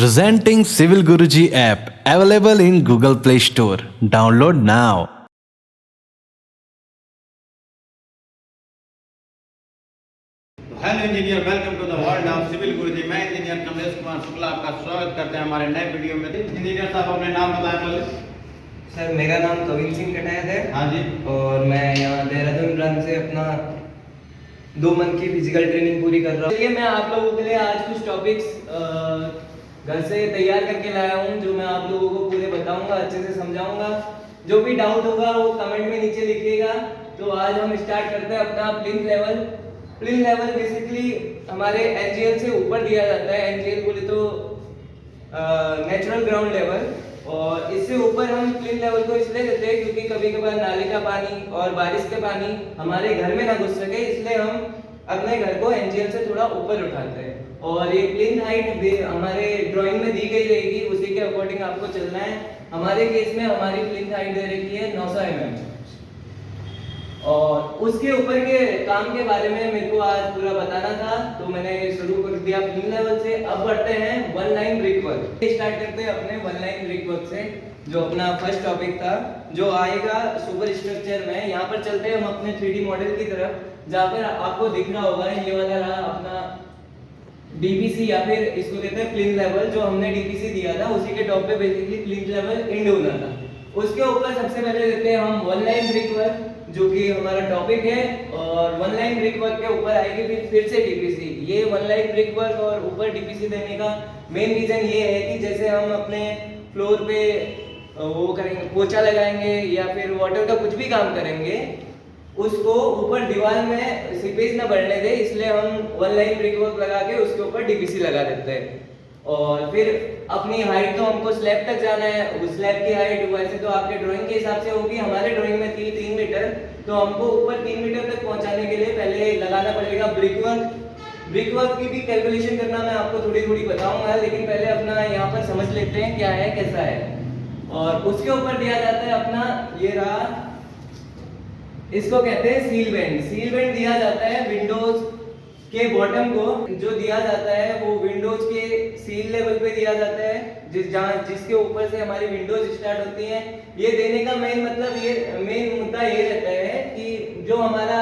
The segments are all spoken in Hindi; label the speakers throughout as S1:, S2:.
S1: Presenting Civil Guruji app available in Google Play Store. Download now.
S2: Hello engineer, welcome to the world of civil Guruji. मैं इंजीनियर कमलेश कुमार शुक्ला आपका स्वागत करते हैं हमारे नए वीडियो में। इंजीनियर साहब अपने नाम बताएं पहले।
S3: सर मेरा नाम कविल सिंह कटायत है।
S2: हाँ जी।
S3: और मैं यहाँ देहरादून ब्रांच से अपना 2 मंथ की फिजिकल ट्रेनिंग पूरी कर रहा हूँ। चलिए मैं आप लोगों के लिए आज कुछ टॉपिक्स घर से तैयार करके लाया हूँ जो मैं आप लोगों को पूरे बताऊंगा, अच्छे से समझाऊंगा। जो भी डाउट होगा वो कमेंट में नीचे लिखिएगा। तो आज हम स्टार्ट करते हैं अपना plinth level. Plinth level basically हमारे एनजीएल से ऊपर दिया जाता है। एनजीएल बोले तो नेचुरल ग्राउंड लेवल, और इससे ऊपर हम प्लिंथ लेवल को इसलिए देते हैं क्योंकि कभी कभार नाले का पानी और बारिश का पानी हमारे घर में ना घुस सके, इसलिए हम अपने घर को एनजीएल से थोड़ा ऊपर उठाते हैं। और ये प्लिंथ हाइट हमारे ड्राइंग में दी गई रहेगी, उसी के अकॉर्डिंग आपको चलना है। हमारे केस में हमारी प्लिंथ हाइट दे रखी है 900 mm। और उसके ऊपर के काम के बारे में मेरे को आज पूरा बताना था, तो मैंने शुरू कर दिया प्लिंथ लेवल से। अब बढ़ते हैं one line brick work. Start करते हैं अपने वन लाइन ब्रिक वर्क से, जो अपना फर्स्ट टॉपिक था, जो आएगा सुपर स्ट्रक्चर में। यहाँ पर चलते हैं हम अपने 3D मॉडल की तरफ, जहाँ पर आपको दिख रहा होगा ये वाला रहा अपना डीपीसी, या फिर इसको कहते हैं प्लिंथ लेवल। जो हमने डीपीसी दिया था उसी के टॉप पे बेसिकली प्लिंथ लेवल एंड होना था। उसके ऊपर सबसे पहले देते हैं हम वन लाइन ब्रिक वर्क, जो कि हमारा टॉपिक है। और वन लाइन ब्रिक वर्क के ऊपर आएगी फिर से डीपीसी। ये वन लाइन ब्रिक वर्क और ऊपर डीपीसी देने का मेन रीजन ये है कि जैसे हम अपने फ्लोर पे वो करेंगे, पोछा लगाएंगे या फिर वाटर का कुछ भी काम करेंगे, उसको ऊपर दीवार में सीपेज ना बढ़ने दे, इसलिए हम वन लाइन ब्रिक वर्क लगा के उसके ऊपर डीपीसी लगा देते हैं। और फिर अपनी हाइट तो हमको स्लैब तक जाना है। उस स्लैब की हाइट वैसे तो आपके ड्राइंग के हिसाब से होगी, हमारे ड्राइंग में थी 3 मीटर, तो हमको ऊपर 3 मीटर तक पहुंचाने के लिए पहले लगाना पड़ेगा ब्रिक वर्क। ब्रिक वर्क की भी कैलकुलेशन करना मैं आपको थोड़ी थोड़ी बताऊंगा, लेकिन पहले अपना यहाँ पर समझ लेते हैं क्या है कैसा है। और उसके ऊपर दिया जाता है अपना ये रहा, इसको कहते हैं सील बैंड। सील बैंड दिया जाता है विंडोज के बॉटम को, जो दिया जाता है वो विंडोज के सील लेवल पे दिया जाता है, जिसके ऊपर से हमारी विंडोज स्टार्ट होती हैं। ये देने का मेन मतलब, ये मेन मुद्दा ये रहता है कि जो हमारा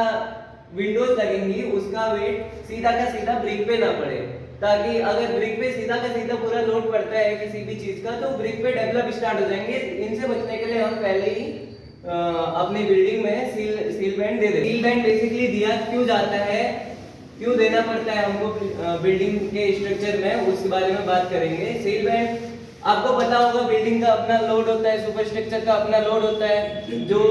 S3: विंडोज लगेंगी उसका वेट सीधा का सीधा ब्रिक पे ना पड़े, ताकि अगर ब्रिक पे सीधा का सीधा पूरा लोड पड़ता है किसी भी चीज का, तो ब्रिक पे डेवलप स्टार्ट हो जाएंगे। इनसे बचने के लिए हम पहले ही अपनी बिल्डिंग में सील बैंड दे दें। सील बैंड बेसिकली दिया क्यों जाता है, क्यों देना पड़ता है हमको बिल्डिंग के स्ट्रक्चर में, उसके बारे में बात करेंगे। सील बैंड आपको पता होगा, बिल्डिंग का अपना लोड होता है, सुपर स्ट्रक्चर का अपना लोड होता है, जो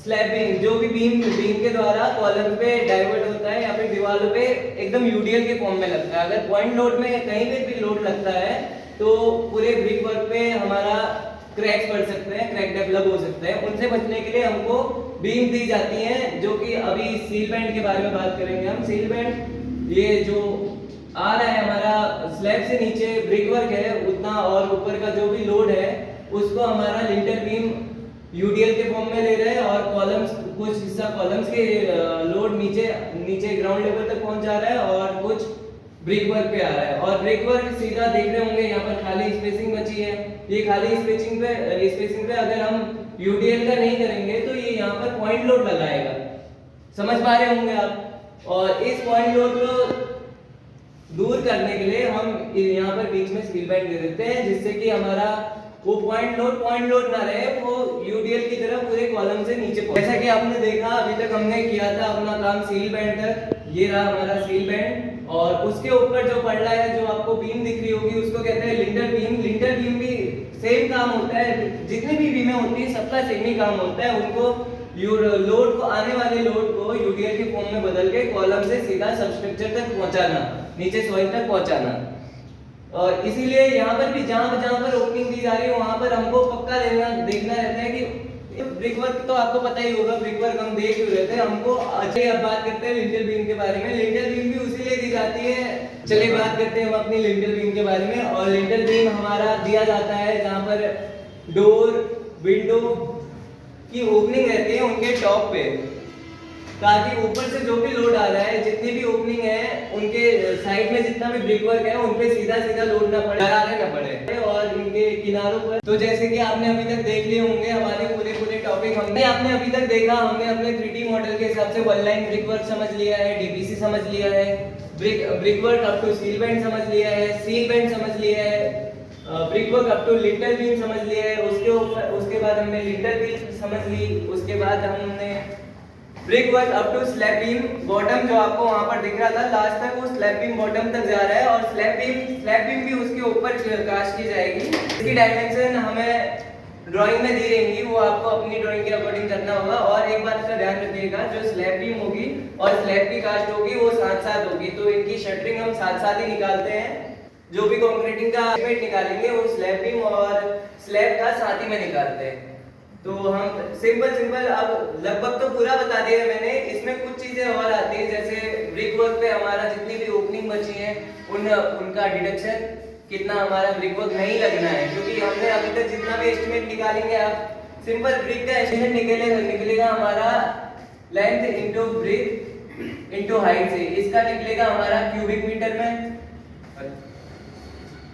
S3: स्लैबिंग जो भी बीम के द्वारा कॉलम पे डाइवर्ट होता है या फिर दीवारों पे एकदम यूडीएल के फॉर्म में लगता है। अगर पॉइंट लोड में कहीं पे भी लोड लगता है तो पूरे ब्रिक वर्क पे हमारा क्रैक्स पड़ सकते हैं, क्रैक डेवलप हो सकते हैं। उनसे बचने के लिए हमको बीम दी जाती हैं, जो कि अभी सील बैंड के बारे में बात करेंगे हम। सील बैंड ये जो आ रहा है हमारा स्लैब से नीचे ब्रिक वर्क है उतना, और ऊपर का जो भी लोड है उसको हमारा लिंटर बीम यूडीएल के फॉर्म में ले रहे हैं, और कॉलम्स कुछ हिस्सा कॉलम्स के लोड नीचे ग्राउंड लेवल तक पहुंच जा रहा है और कुछ ब्रिक वर्क पे आ रहा है। और ब्रिक वर्क सीधा देख रहे होंगे यहाँ पर खाली स्पेसिंग बची है। ये खाली स्पेसिंग पे अगर हम यूडीएल का नहीं करेंगे तो ये यहाँ पर पॉइंट लोड लगाएगा, समझ पा रहे होंगे आप। और इस पॉइंट लोड को दूर करने के लिए हम यहाँ पर बीच में सील बैंड दे देते हैं, जिससे कि हमारा वो पॉइंट लोड ना रहे, वो यूडीएल की तरफ पूरे कॉलम से नीचे पहुंचे। जैसा कि आपने देखा अभी तक हमने किया था अपना काम सील बैंड तक, ये रहा हमारा सील बैंड। और उसके ऊपर जो पड़ रहा है, जो आपको बीम दिख रही होगी, उसको कहते हैं लिंटर बीम। लिंटर बीम भी सेम काम होता है, जितनी भी बीमें होती है सबका सेम ही काम होता है। उनको लोड को, आने वाले लोड को यूडीएल के फॉर्म में बदल के कॉलम से सीधा सबस्ट्रक्चर तक पहुंचाना, नीचे सॉइल तक पहुंचाना। और इसीलिए यहाँ पर भी जहाँ पर ओपनिंग दी जा रही है वहां पर हमको पक्का देखना रहता है कि ब्रिक वर्क तो आपको पता ही होगा, ब्रिक वर्क हम देख ही रहे थे हमको। अच्छे अब बात करते हैं लिंटल बीम के बारे में। लिंटल बीम भी उसी लिए दी जाती है। चलिए बात करते हैं हम अपनी लिंटल बीम के बारे में। और लिंटल बीम हमारा दिया जाता है जहाँ पर डोर विंडो की ओपनिंग रहती है उनके टॉप पे। ताकि ऊपर से जो भी लोड आ रहा है, जितनी भी ओपनिंग है, उनके साइड में जितना भी ब्रिक वर्क है, उन पे सीधा सीधा लोड ना पड़े, लगाने ना पड़े। और इनके किनारों पर तो जैसे कि आपने अभी तक देख लिए होंगे हमारे पूरे टॉपिक, आपने अभी तक देखा, हमने अपने 3D मॉडल के हिसाब से वन लाइन ब्रिक वर्क समझ लिया है, डीपीसी समझ लिया है, brick work up to steel band समझ लिया है, सील बैंड समझ लिया है, brick work up to lintel beam समझ लिया है। उसके बाद हमने लिंटल बीम समझ ली। उसके बाद हमने brick work up to slab beam bottom, जो आपको वहां पर दिख रहा था लास्ट तक, वो स्लैब बीम बॉटम तक जा रहा है और स्लैब बीम भी उसके ऊपर कास्ट की जाएगी। इसकी डायमेंशन हमें ड्राइंग में दी रहेंगी, वो आपको अपनी ड्राइंग के अकॉर्डिंग करना होगा। और एक बात का ध्यान रखिएगा, जो स्लैब बीम होगी और स्लैब की कास्ट होगी वो साथ साथ होगी, तो इनकी शटरिंग हम साथ साथ ही निकालते हैं। जो भी कंक्रीटिंग का एस्टिमेट निकालेंगे वो स्लैब बीम और स्लैब का साथ ही में निकालते हैं। तो हम सिंपल अब लगभग तो पूरा बता दिया है मैंने। इसमें कुछ चीजें और आती है, जैसे ब्रिक वर्क पे हमारा जितनी भी ओपनिंग बची है उनका डिडक्शन कितना हमारा ब्रिक वर्क नहीं लगना है, क्योंकि हमने अभी तक जितना भी एस्टिमेट निकालेंगे, आप सिंपल ब्रिक का एस्टिमेट निकलेगा हमारा length into brick into height से। इसका निकलेगा हमारा क्यूबिक मीटर में,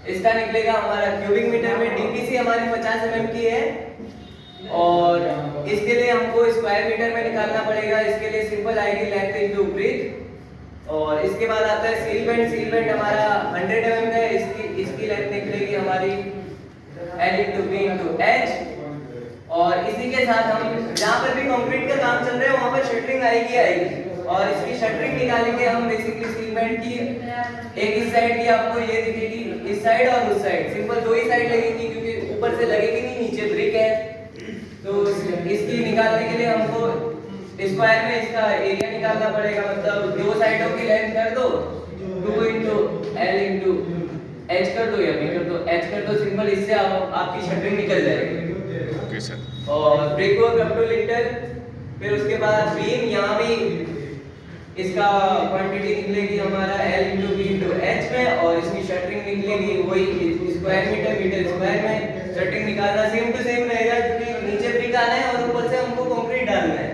S3: इसका निकलेगा हमारा क्यूबिक मीटर में। डीपीसी हमारी 50 mm की है और इसके लिए हमको स्क्वायर मीटर में निकालना पड़ेगा। इसके लिए सिंपल आएगी लेंथ इनटू ब्रिथ। और इसके बाद आता है सील बेंड हमारा 100 mm का है, इसकी लेंथ निकलेगी हमारी L into B into H। और इसी के साथ हम जहां पर भी कंक्रीट का काम चल रहा है वहां पर शटरिंग आएगी और इसकी शटरिंग निकालेंगे हम बेसिकली सील बेंड की। एक इस साइड की आपको ये दिखेगी, इस साइड और उस साइड, सिंपल दो ही साइड लगेगी क्योंकि ऊपर से लगेगी नहीं, नीचे ब्रिक है। तो इसकी निकालने के लिए हमको स्क्वायर में इसका एरिया निकालना पड़ेगा, मतलब दो साइडों की लेंथ कर दो 2 इनटू L इनटू H कर दो या B कर दो, H कर दो, सिंपल। इससे आपकी शटरिंग निकल जाएगी।
S4: Okay sir.
S3: और brick work up to lintel, फिर उसके बाद बीम, यहाँ भी इसका क्वांटिटी निकलेगी हमारा L into B into H में और इसकी शटरिंग निकलेगी वही स्क्वायर मीटर स्क्वायर में। शटरिंग निकालना सेम टू सेम रहेगा क्योंकि नीचे ब्रिक आना है और ऊपर से हमको कंक्रीट डालना है।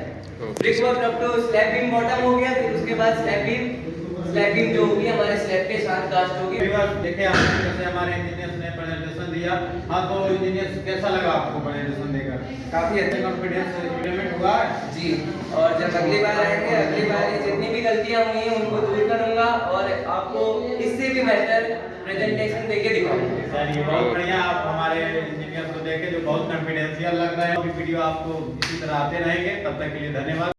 S3: Brick work up to slab beam bottom हो गया, फिर उसके बाद स्लैब बीम जो होगी हमारे स्लैब के साथ कास्ट होगी।
S2: देखिए आपने जैसे हमारे इंजीनियर्स ने प्रेजेंटेशन दिया, हाँ तो इंजीनियर्स कैसा लगा आपको प्रेजेंटेशन देकर? काफी अच्छा कॉन्फिडेंस इंप्लीमेंट हुआ
S3: जी। और जब अगली बार आएंगे, अगली बार जितनी भी गलतियां हुई हैं उनको दूर करूंगा और आपको इससे भी बेहतर प्रेजेंटेशन देके दिखाऊंगा।
S2: चलिए बहुत बढ़िया, आप हमारे इंजीनियर्स को देखे जो बहुत कॉन्फिडेंशियल लग रहा है। वीडियो आपको इसी तरह आते रहेंगे, तब तक के लिए धन्यवाद।